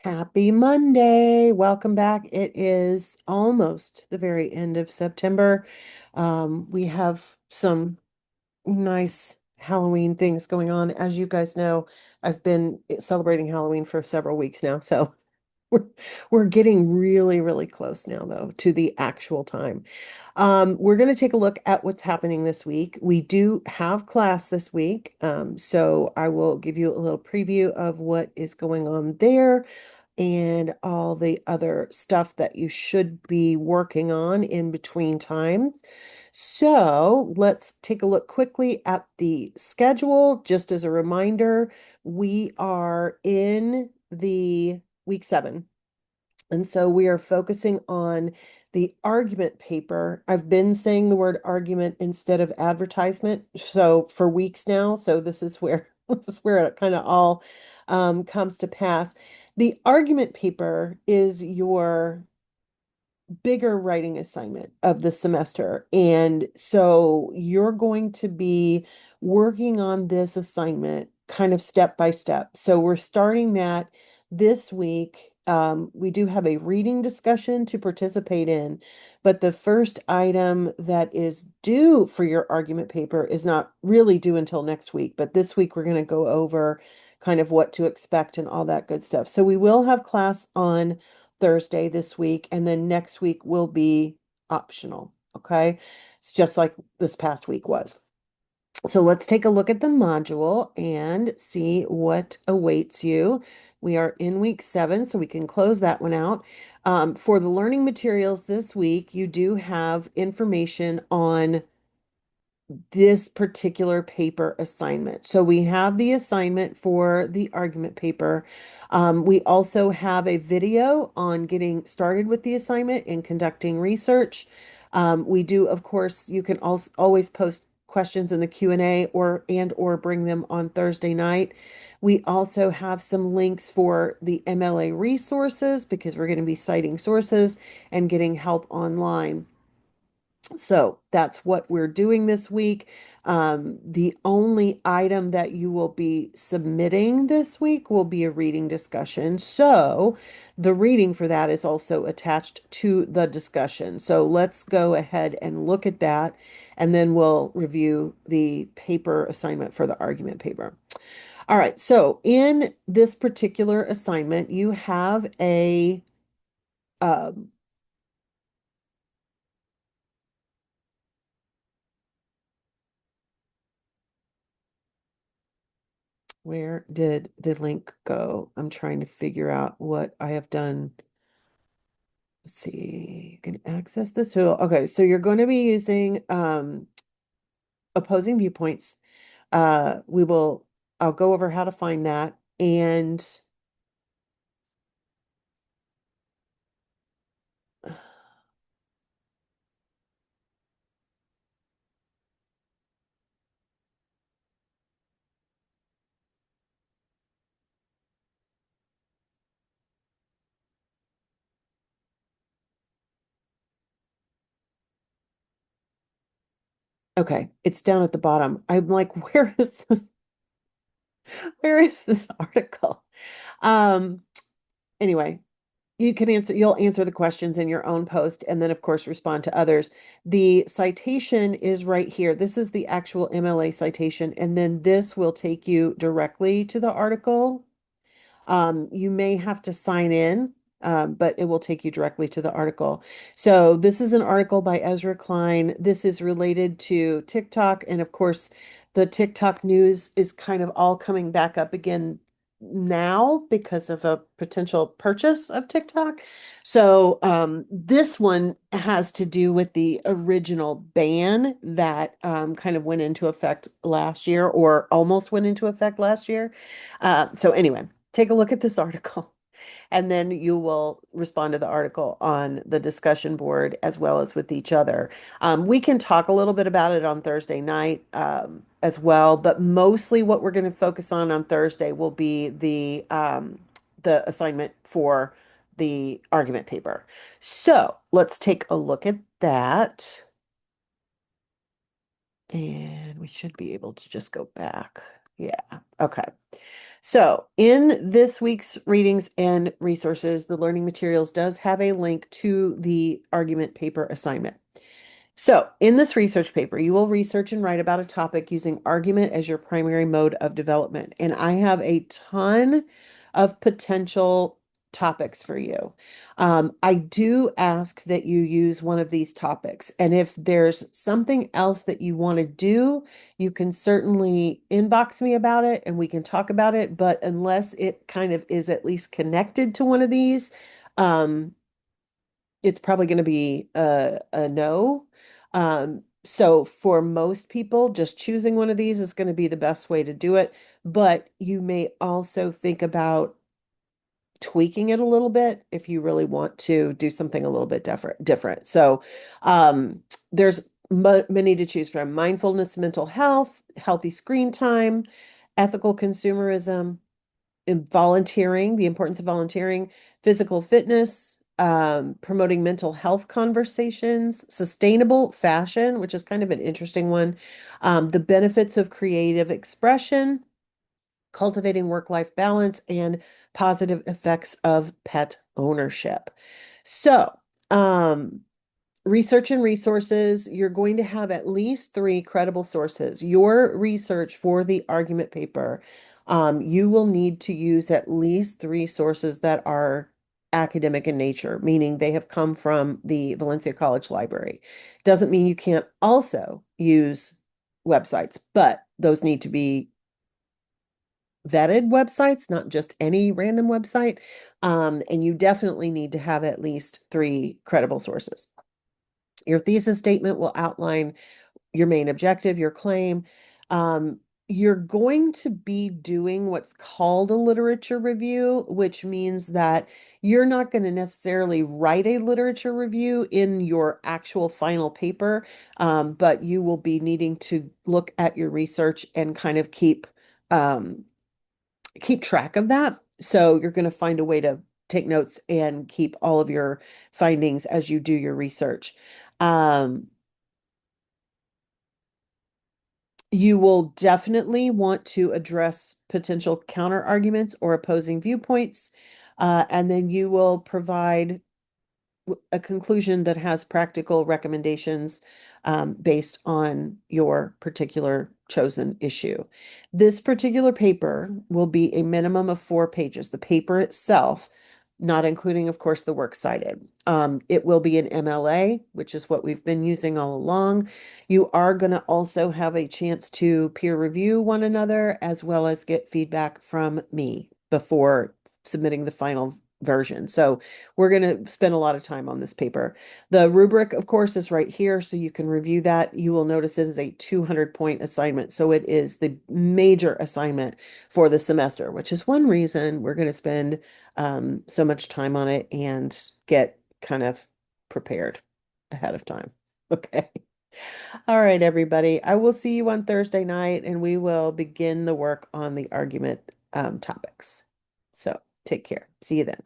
Happy Monday. Welcome back. It is almost the very end of September. We have some nice Halloween things going on. As you guys know, I've been celebrating Halloween for several weeks now, so we're we're getting really, really close now, though, to the actual time. We're going to take a look at what's happening this week. We do have class this week, so I will give you a little preview of what is going on there and all the other stuff that you should be working on in between times. So let's take a look quickly at the schedule. Just as a reminder, we are in the week 7. And so we are focusing on the argument paper. I've been saying the word argument instead of advertisement. So for weeks now. So this is where this is where it kind of all comes to pass. The argument paper is your bigger writing assignment of the semester. And so you're going to be working on this assignment kind of step by step. So we're starting that this week. We do have a reading discussion to participate in, but the first item that is due for your argument paper is not really due until next week. But this week we're going to go over kind of what to expect and all that good stuff. So we will have class on Thursday this week, and then next week will be optional. Okay. It's just like this past week was. So let's take a look at the module and see what awaits you. We are in week 7, so we can close that one out. For the learning materials this week, you do have information on this particular paper assignment. So we have the assignment for the argument paper. We also have a video on getting started with the assignment and conducting research. We do, of course, you can also always post questions in the Q&A or bring them on Thursday night. We also have some links for the MLA resources because we're going to be citing sources and getting help online. So that's what we're doing this week. The only item that you will be submitting this week will be a reading discussion. So the reading for that is also attached to the discussion. So let's go ahead and look at that, and then we'll review the paper assignment for the argument paper. All right. So in this particular assignment, you have a um, where did the link go? I'm trying to figure out what I have done. Let's see, you can access this tool. Okay, so you're going to be using opposing viewpoints. We will, I'll go over how to find that. And okay, it's down at the bottom. I'm like, where is this, where is this article? Um, anyway, you'll answer the questions in your own post and then of course respond to others. The citation is right here. This is the actual MLA citation, and then this will take you directly to the article. You may have to sign in, but it will take you directly to the article. So this is an article by Ezra Klein. This is related to TikTok, and of course, the TikTok news is kind of all coming back up again now because of a potential purchase of TikTok. So this one has to do with the original ban that kind of went into effect last year or almost went into effect last year. So anyway, take a look at this article and then you will respond to the article on the discussion board as well as with each other. We can talk a little bit about it on Thursday night as well, but mostly what we're going to focus on Thursday will be the assignment for the argument paper. So let's take a look at that. And we should be able to just go back. Yeah. Okay. So, in this week's readings and resources, the learning materials does have a link to the argument paper assignment. So, in this research paper, you will research and write about a topic using argument as your primary mode of development. And I have a ton of potential topics for you. I do ask that you use one of these topics. And if there's something else that you want to do, you can certainly inbox me about it and we can talk about it. But unless it kind of is at least connected to one of these, um, it's probably going to be a no. So for most people, just choosing one of these is going to be the best way to do it. But you may also think about tweaking it a little bit if you really want to do something a little bit different. So um, there's many to choose from: mindfulness, mental health, healthy screen time, ethical consumerism, in volunteering, the importance of volunteering, physical fitness, promoting mental health conversations, sustainable fashion, which is kind of an interesting one, the benefits of creative expression, cultivating work-life balance, and positive effects of pet ownership. So, research and resources, you're going to have at least three credible sources. Your research for the argument paper, you will need to use at least three sources that are academic in nature, meaning they have come from the Valencia College Library. Doesn't mean you can't also use websites, but those need to be vetted websites, not just any random website. And you definitely need to have at least three credible sources. Your thesis statement will outline your main objective, your claim. Um, you're going to be doing what's called a literature review, which means that you're not going to necessarily write a literature review in your actual final paper, but you will be needing to look at your research and kind of um, keep track of that. So you're going to find a way to take notes and keep all of your findings as you do your research. Um, You will definitely want to address potential counter arguments or opposing viewpoints, and then you will provide a conclusion that has practical recommendations based on your particular chosen issue. This particular paper will be a minimum of 4 pages. The paper itself, not including, of course, the works cited. It will be an MLA, which is what we've been using all along. You are going to also have a chance to peer review one another as well as get feedback from me before submitting the final version. So we're going to spend a lot of time on this paper. The rubric, of course, is right here, so you can review that. You will notice it is a 200-point assignment. So it is the major assignment for the semester, which is one reason we're going to spend so much time on it and get kind of prepared ahead of time. Okay. All right, everybody. I will see you on Thursday night, and we will begin the work on the argument topics. So take care. See you then.